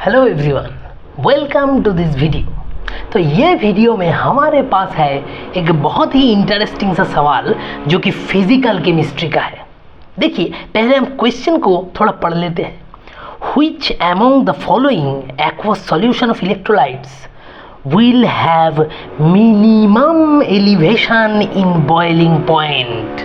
Hello everyone, welcome to this video. तो ये video में हमारे पास है एक बहुत ही इंटरेस्टिंग सा सवाल जो कि फिजिकल केमिस्ट्री का है। देखिए, पहले हम क्वेश्चन को थोड़ा पढ़ लेते हैं। Which among the following aqueous solution of electrolytes will have minimum elevation in boiling point।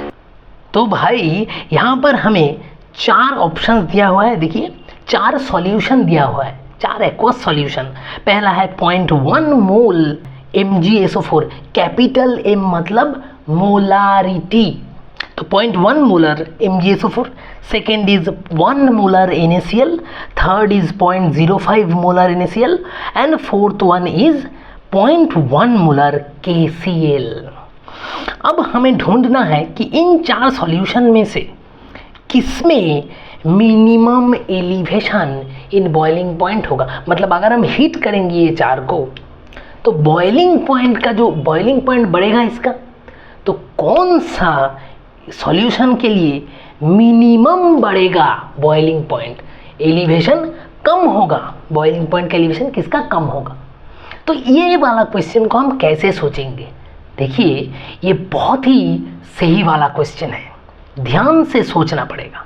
तो भाई यहाँ पर हमें 4 ऑप्शंस दिया हुआ है। देखिए, 4 सॉल्यूशन दिया हुआ है, 4 एक्वस सॉल्यूशन। पहला है 0.1 मोल MgSO4, कैपिटल M मतलब मोलारिटी, तो 0.1 molar MgSO4। Second is 1 molar NaCl, third is 0.05 molar NaCl and fourth one is 0.1 molar KCl। अब हमें ढूंढना है कि इन 4 सॉल्यूशन में से किसमें minimum elevation in boiling point होगा। मतलब अगर हम हीट करेंगे ये 4 को, तो बॉइलिंग पॉइंट का जो बॉइलिंग पॉइंट बढ़ेगा इसका, तो कौन सा सॉल्यूशन के लिए मिनिमम बढ़ेगा बॉइलिंग पॉइंट, एलिवेशन कम होगा, बॉइलिंग पॉइंट का एलिवेशन किसका कम होगा। तो ये वाला क्वेश्चन को हम कैसे सोचेंगे। देखिए, ये बहुत ही सही वाला क्वेश्चन है, ध्यान से सोचना पड़ेगा।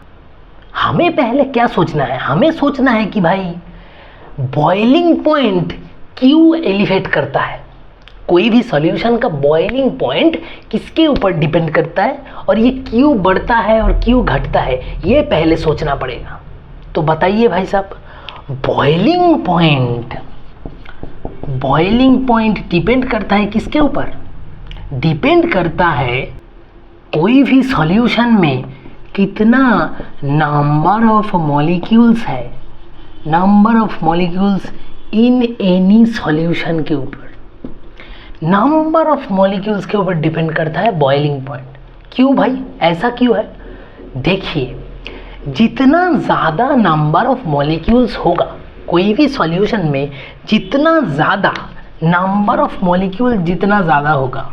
हमें पहले क्या सोचना है, हमें सोचना है कि भाई बॉइलिंग पॉइंट क्यों एलिवेट करता है। कोई भी सॉल्यूशन का बॉइलिंग पॉइंट किसके ऊपर डिपेंड करता है और ये क्यों बढ़ता है और क्यों घटता है, ये पहले सोचना पड़ेगा। तो बताइए भाई साहब, बॉइलिंग पॉइंट डिपेंड करता है किसके ऊपर? डिपेंड करता है कोई भी सॉल्यूशन में कितना नंबर ऑफ मॉलिक्यूल्स है, number of molecules in any solution के ऊपर। नंबर ऑफ मॉलिक्यूल्स के ऊपर डिपेंड करता है बॉइलिंग पॉइंट। क्यों भाई, ऐसा क्यों है? देखिए, जितना ज़्यादा नंबर ऑफ मॉलिक्यूल्स होगा कोई भी सॉल्यूशन में, जितना ज़्यादा नंबर ऑफ मॉलिक्यूल जितना ज़्यादा होगा,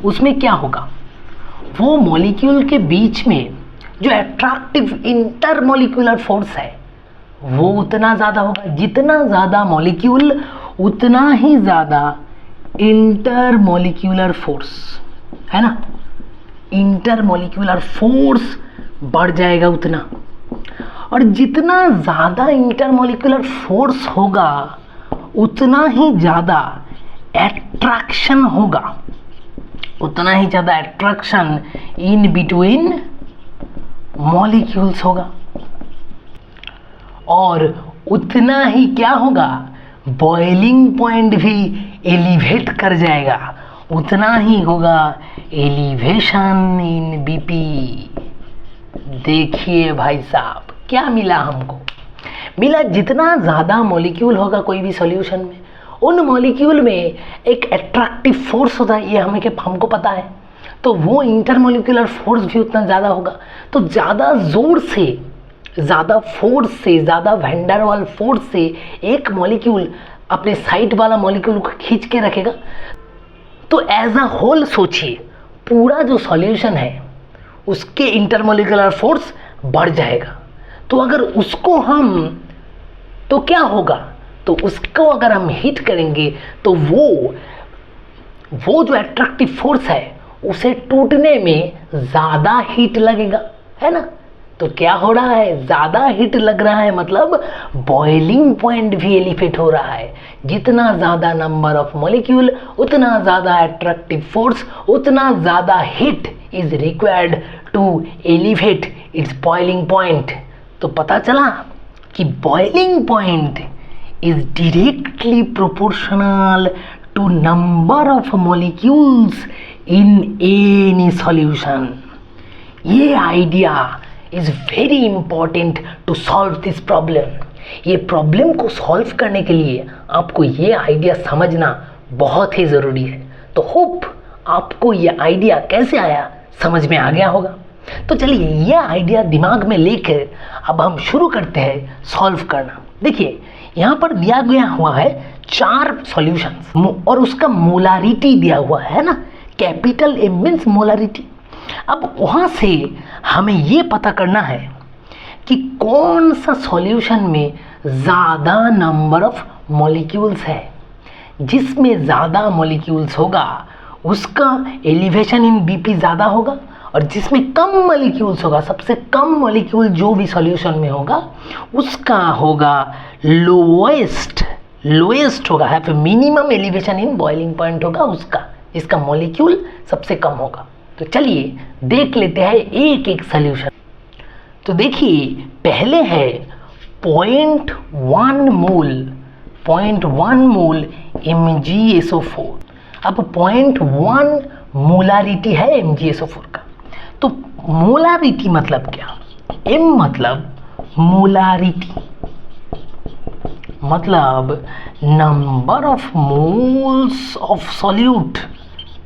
उसमें क्या होगा, वो मॉलिक्यूल के बीच में जो अट्रैक्टिव इंटरमॉलिक्यूलर फोर्स है वो उतना ज़्यादा होगा। जितना ज़्यादा मॉलिक्यूल उतना ही ज़्यादा इंटरमॉलिक्यूलर फोर्स, है ना, इंटरमॉलिक्यूलर फोर्स बढ़ जाएगा उतना। और जितना ज़्यादा इंटरमॉलिक्यूलर फोर्स होगा उतना ही ज़्यादा एट्रैक्शन होगा, उतना ही ज़्यादा एट्रैक्शन इन बिटवीन मॉलिक्यूल्स होगा। और उतना ही क्या होगा, बॉइलिंग पॉइंट भी एलिवेट कर जाएगा, उतना ही होगा एलिवेशन इन बीपी। देखिए भाई साहब, क्या मिला हमको? मिला जितना ज़्यादा मॉलिक्यूल होगा कोई भी सॉल्यूशन में, उन मॉलिक्यूल में एक अट्रैक्टिव फोर्स होता है, ये हमको पता है। तो वो इंटरमॉलिक्यूलर फोर्स भी उतना ज़्यादा होगा। तो ज़्यादा ज़ोर से, ज़्यादा फोर्स से, ज़्यादा वैन डर वाल फोर्स से एक मॉलिक्यूल अपने साइड वाला मॉलिक्यूल को खींच के रखेगा। तो एज अ होल सोचिए, पूरा जो सॉल्यूशन है उसके इंटरमॉलिक्यूलर फोर्स बढ़ जाएगा। तो अगर उसको हम, तो क्या होगा, तो उसको अगर हम हीट करेंगे तो वो जो अट्रैक्टिव फोर्स है उसे टूटने में ज़्यादा हीट लगेगा, है ना। तो क्या हो रहा है, ज़्यादा हीट लग रहा है, मतलब बॉइलिंग पॉइंट भी एलिवेट हो रहा है। जितना ज़्यादा नंबर ऑफ मॉलिक्यूल उतना ज़्यादा अट्रैक्टिव फोर्स, उतना ज़्यादा heat is required to elevate its boiling point. तो पता चला कि boiling point is directly proportional to number of molecules in any solution. ये idea is very important to solve this problem. ये प्रॉब्लम को solve करने के लिए आपको ये आइडिया समझना बहुत ही ज़रूरी है। तो होप आपको ये आइडिया कैसे आया समझ में आ गया होगा। तो चलिए, ये आइडिया दिमाग में लेकर अब हम शुरू करते हैं सॉल्व करना। देखिए, यहाँ पर दिया गया हुआ है 4 सॉल्यूशंस और उसका मोलारिटी दिया हुआ है ना, कैपिटल M मीन्स मोलारिटी। अब वहाँ से हमें ये पता करना है कि कौन सा सॉल्यूशन में ज़्यादा नंबर ऑफ मॉलिक्यूल्स है। जिसमें ज़्यादा मॉलिक्यूल्स होगा उसका एलिवेशन इन बीपी ज़्यादा होगा, और जिसमें कम मॉलिक्यूल्स होगा, सबसे कम मॉलिक्यूल जो भी सॉल्यूशन में होगा उसका होगा लोएस्ट होगा, है minimum elevation in boiling point होगा उसका, इसका मॉलिक्यूल सबसे कम होगा। तो चलिए देख लेते हैं एक एक सॉल्यूशन। तो देखिए पहले है 0.1 मोल MgSO4। अब 0.1 मोलारिटी है MgSO4 का। तो मोलारिटी मतलब क्या? M मतलब मोलारिटी, मतलब number of moles of solute,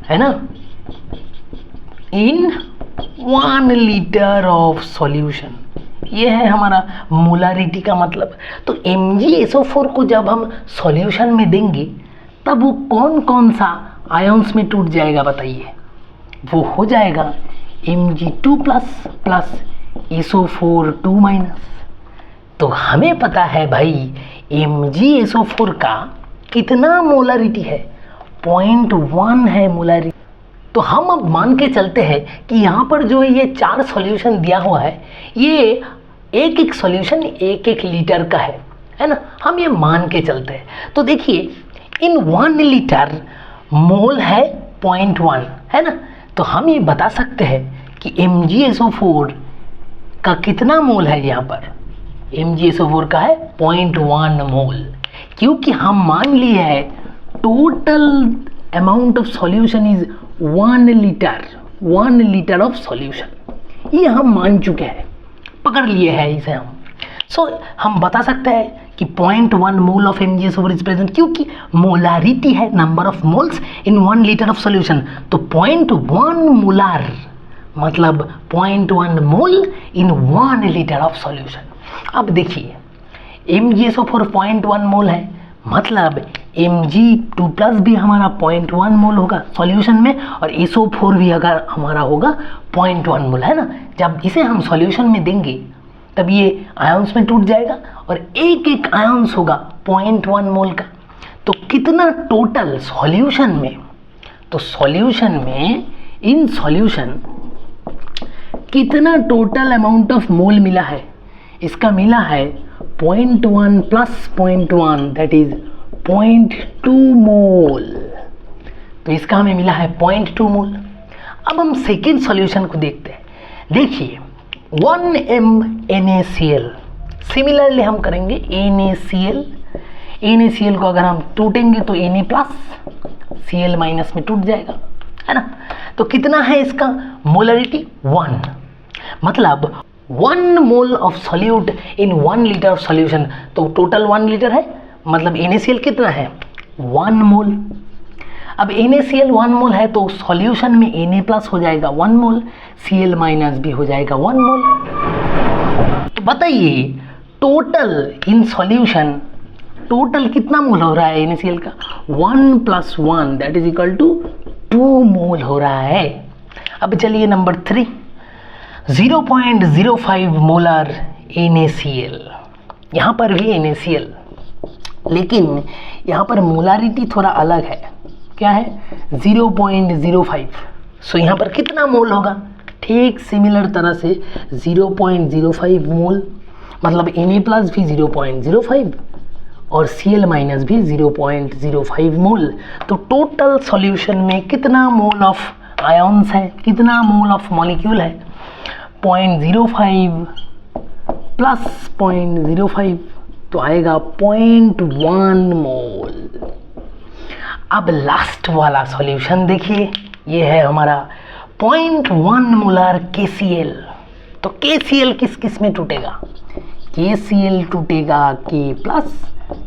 है ना, इन 1 लीटर ऑफ सॉल्यूशन। ये है हमारा मोलारिटी का मतलब। तो MgSO4 को जब हम सॉल्यूशन में देंगे तब वो कौन कौन सा आयंस में टूट जाएगा बताइए? वो हो जाएगा Mg2 प्लस SO4 2-। तो हमें पता है भाई MgSO4 का कितना मोलारिटी है? 0.1 है मोलारिटी। तो हम अब मान के चलते हैं कि यहाँ पर जो ये 4 सॉल्यूशन दिया हुआ है, ये एक एक सॉल्यूशन 1-1 लीटर का है ना, हम ये मान के चलते हैं। तो देखिए इन 1 लीटर मोल है 0.1, है ना, तो हम ये बता सकते हैं कि MgSO4 का कितना मोल है। यहाँ पर MgSO4 का है 0.1 मोल, क्योंकि हम मान लिए है total amount of solution is 1 litre of solution. ये हम मान चुके हैं, पकड़ लिए हैं इसे हम। हम बता सकते हैं कि 0.1 mole of MgSO4 is present, क्योंकि मोलारिटी है number of moles in 1 litre of solution. तो 0.1 मोलार मतलब 0.1 मोल इन 1 लीटर ऑफ सॉल्यूशन। अब देखिए MgSO4 0.1 मोल है, मतलब Mg2 प्लस भी हमारा 0.1 मोल होगा सॉल्यूशन में, और SO4 भी अगर हमारा होगा 0.1 मोल, है ना। जब इसे हम सॉल्यूशन में देंगे तब ये आयंस में टूट जाएगा, और एक एक आयंस होगा 0.1 मोल का। तो कितना टोटल सॉल्यूशन में, तो सॉल्यूशन में इन सॉल्यूशन कितना टोटल अमाउंट ऑफ मोल मिला है? इसका मिला है 0.1 प्लस 0.1 दैट इज 0.2 मोल। तो इसका हमें मिला है 0.2 मोल। अब हम सेकेंड सॉल्यूशन को देखते हैं। देखिए 1m NaCl, सिमिलरली हम करेंगे NaCl को अगर हम टूटेंगे तो Na प्लस Cl माइनस में टूट जाएगा, है ना। तो कितना है इसका मोलरिटी? 1, मतलब 1 mole of solute in 1 litre of solution. तो टोटल 1 लीटर है, मतलब NaCl कितना है? 1 मोल। अब NaCl 1 मोल है तो सॉल्यूशन में Na प्लस हो जाएगा 1 मोल, Cl माइनस भी हो जाएगा 1 मोल। तो बताइए टोटल इन सॉल्यूशन टोटल कितना मोल हो रहा है NaCl का? 1 plus 1 that is equal to 2 mole हो रहा है। अब चलिए नंबर 3, 0.05 मोलर NaCl। यहाँ पर भी NaCl, लेकिन यहाँ पर मोलारिटी थोड़ा अलग है। क्या है? 0.05। सो यहाँ पर कितना मोल होगा? ठीक सिमिलर तरह से 0.05 मोल, मतलब Na प्लस भी 0.05 और Cl माइनस भी 0.05 मोल। तो टोटल सॉल्यूशन में कितना मोल ऑफ आयंस है, कितना मोल ऑफ मॉलिक्यूल है? 0.05 प्लस 0.05 तो आएगा 0.1 मोल। अब लास्ट वाला सॉल्यूशन देखिए, ये है हमारा 0.1 मोलर KCl। तो KCl किस किस में टूटेगा? KCl टूटेगा K plus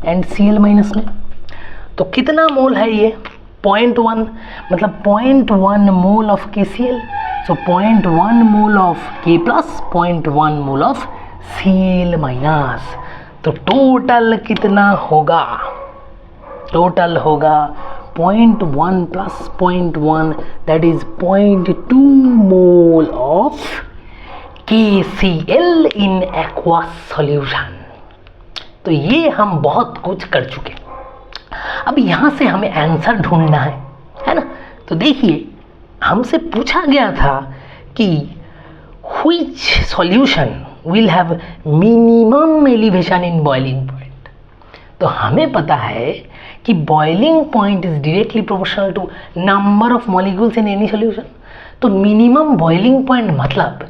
and Cl minus में। तो कितना मोल है ये? 0.1, मतलब 0.1 mole of KCl। So 0.1 mole of K plus 0.1 mole of Cl minus. तो टोटल कितना होगा? टोटल होगा 0.1 plus 0.1 that is 0.2 mole of KCl in aqua solution. तो ये हम बहुत कुछ कर चुके। अब यहाँ से हमें आंसर ढूंढना है ना। तो देखिए हमसे पूछा गया था कि which solution will have minimum elevation in boiling point। तो हमें पता है कि boiling point is directly proportional to number of molecules in any solution। तो minimum boiling point मतलब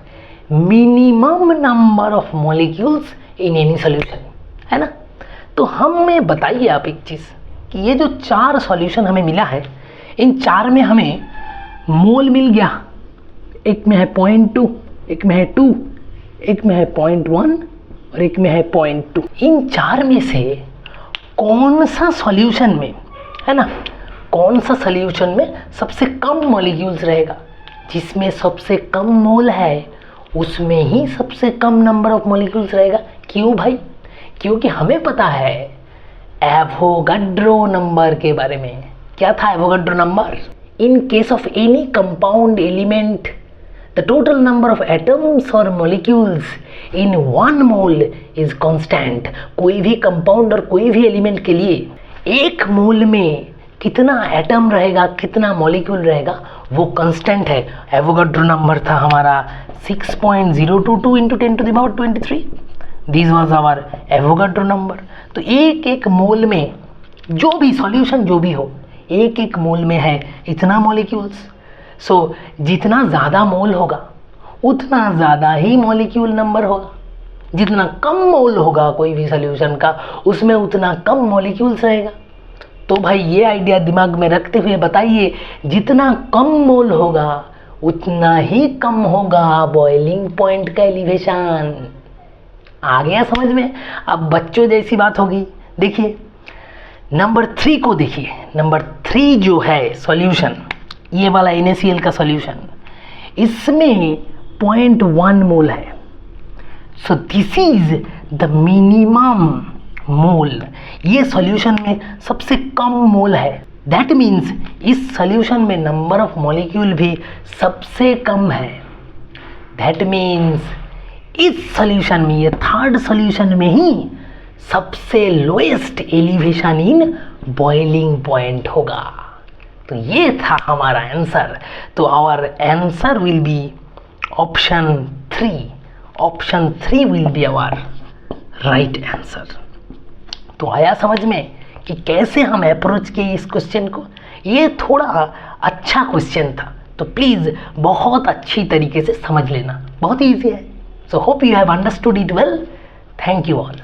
minimum number of molecules in any solution, है ना। तो हमें बताइए आप एक चीज़ कि ये जो 4 सॉल्यूशन हमें मिला है, इन 4 में हमें मोल मिल गया। एक में है 0.2, एक में है 2, एक में है 0.1 और एक में है 0.2। इन 4 में से कौन सा सॉल्यूशन में, है ना, कौन सा सॉल्यूशन में सबसे कम मॉलिक्यूल्स रहेगा? जिसमें सबसे कम मोल है उसमें ही सबसे कम नंबर ऑफ मॉलिक्यूल्स रहेगा। क्यों भाई? क्योंकि हमें पता है एवोगाड्रो नंबर के बारे में। क्या था Avogadro number? In case of any compound element the total number of atoms और molecules in 1 mole is constant. कोई भी कंपाउंड और कोई भी एलिमेंट के लिए 1 मोल में कितना एटम रहेगा, कितना मॉलिक्यूल रहेगा, वो कांस्टेंट है। एवोगाड्रो नंबर था हमारा 6.022 × 10⁻23। This was our Avogadro number. तो एक मोल में जो भी सॉल्यूशन जो भी हो, एक मोल में है इतना मॉलिक्यूल्स। सो जितना ज़्यादा मोल होगा उतना ज़्यादा ही मॉलिक्यूल नंबर होगा। जितना कम मोल होगा कोई भी सॉल्यूशन का, उसमें उतना कम मॉलिक्यूल्स रहेगा। तो भाई ये आइडिया दिमाग में रखते हुए बताइए, जितना कम मोल होगा उतना ही कम होगा बॉइलिंग पॉइंट का एलिवेशन। आ गया समझ में? अब बच्चों जैसी बात होगी। देखिए नंबर 3 को देखिए। नंबर 3 जो है सॉल्यूशन, ये वाला NaCl का सॉल्यूशन, इसमें 0.1 मोल है। So this is the minimum mole. ये सॉल्यूशन में सबसे कम मोल है। दैट मीन्स इस सॉल्यूशन में नंबर ऑफ मॉलिक्यूल भी सबसे कम है। दैट मीन्स इस सॉल्यूशन में, ये 3rd सॉल्यूशन में ही सबसे lowest elevation in boiling point होगा। तो ये था हमारा आंसर। तो our answer will be option 3। Option 3 will be our right answer. तो आया समझ में कि कैसे हम अप्रोच किए इस क्वेश्चन को? ये थोड़ा अच्छा क्वेश्चन था, तो प्लीज़ बहुत अच्छी तरीके से समझ लेना। बहुत ईजी है। So hope you have understood it well. Thank you all.